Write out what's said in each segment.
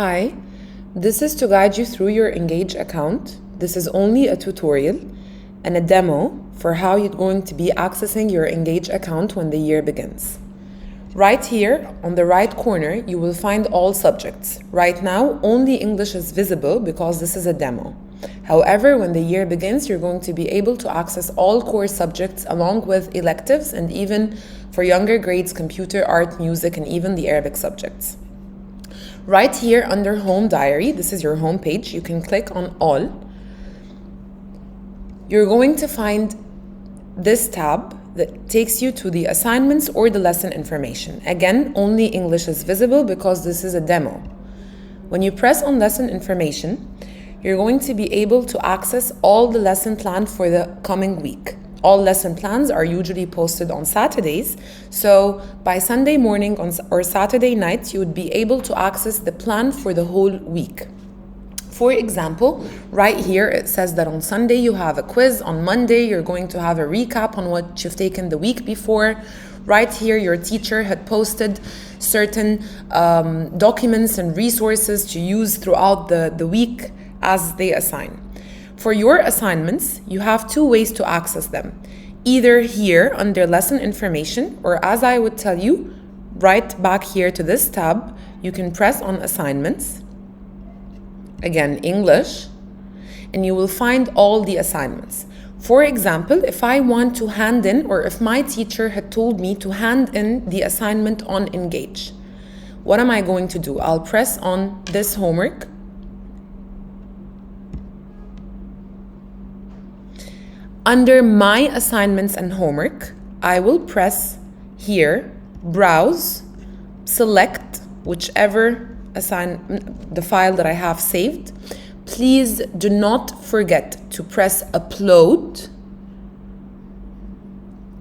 Hi, this is to guide you through your Engage account. This is only a tutorial and a demo for how you're going to be accessing your Engage account when the year begins. Right here on the right corner, you will find all subjects. Right now, only English is visible because this is a demo. However, when the year begins, you're going to be able to access all core subjects along with electives and even for younger grades, computer, art, music, and even the Arabic subjects. Right here under Home Diary, this is your home page, you can click on All. You're going to find this tab that takes you to the assignments or the lesson information. Again, only English is visible because this is a demo. When you press on lesson information, you're going to be able to access all the lesson plan for the coming week. All lesson plans are usually posted on Saturdays, so by Sunday morning or Saturday night, you would be able to access the plan for the whole week. For example, right here it says that on Sunday you have a quiz, on Monday you're going to have a recap on what you've taken the week before. Right here your teacher had posted certain documents and resources to use throughout the week as they assign. For your assignments, you have two ways to access them. Either here under lesson information, or as I would tell you, right back here to this tab, you can press on assignments, again English, and you will find all the assignments. For example, if I want to hand in, or if my teacher had told me to hand in the assignment on Engage, what am I going to do? I'll press on this homework. Under My Assignments and Homework, I will press here, Browse, select whichever the file that I have saved. Please do not forget to press Upload.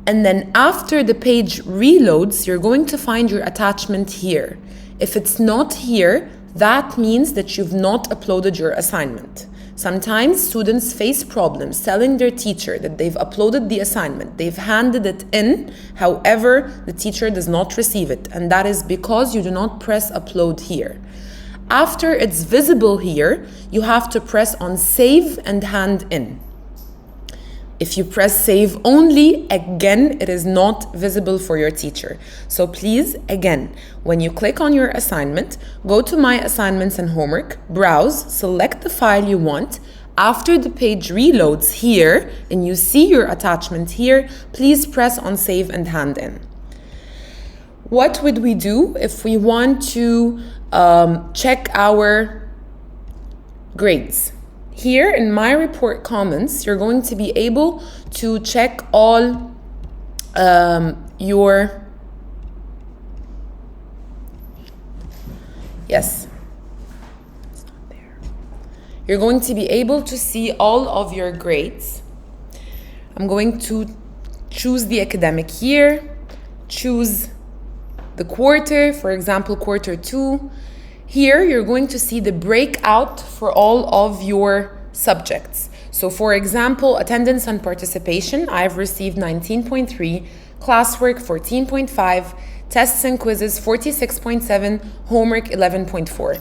And then after the page reloads, you're going to find your attachment here. If it's not here, that means that you've not uploaded your assignment. Sometimes students face problems telling their teacher that they've uploaded the assignment, they've handed it in, however, the teacher does not receive it, and that is because you do not press upload here. After it's visible here, you have to press on save and hand in. If you press save only, again, it is not visible for your teacher. So please, again, when you click on your assignment, go to My Assignments and Homework, browse, select the file you want. After the page reloads here and you see your attachment here, please press on save and hand in. What would we do if we want to check our grades? Here in My Report comments, you're going to be able to check all your, yes, it's not there. You're going to be able to see all of your grades. I'm going to choose the academic year, choose the quarter, for example, quarter 2. Here, you're going to see the breakout for all of your subjects. So for example, attendance and participation, I've received 19.3, classwork 14.5, tests and quizzes 46.7, homework 11.4.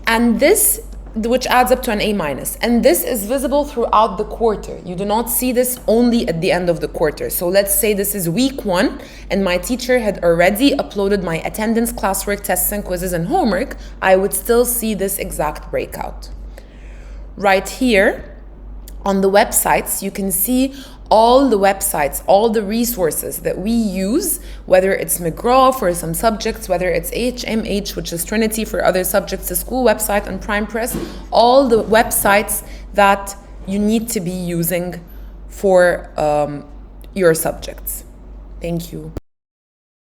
And this, which adds up to an A-. And this is visible throughout the quarter. You do not see this only at the end of the quarter. So let's say this is week 1 and my teacher had already uploaded my attendance, classwork, tests and quizzes and homework, I would still see this exact breakout. Right here on the websites, you can see all the websites, all the resources that we use, whether it's McGraw for some subjects, whether it's HMH, which is Trinity for other subjects, the school website and Prime Press, all the websites that you need to be using for your subjects. Thank you.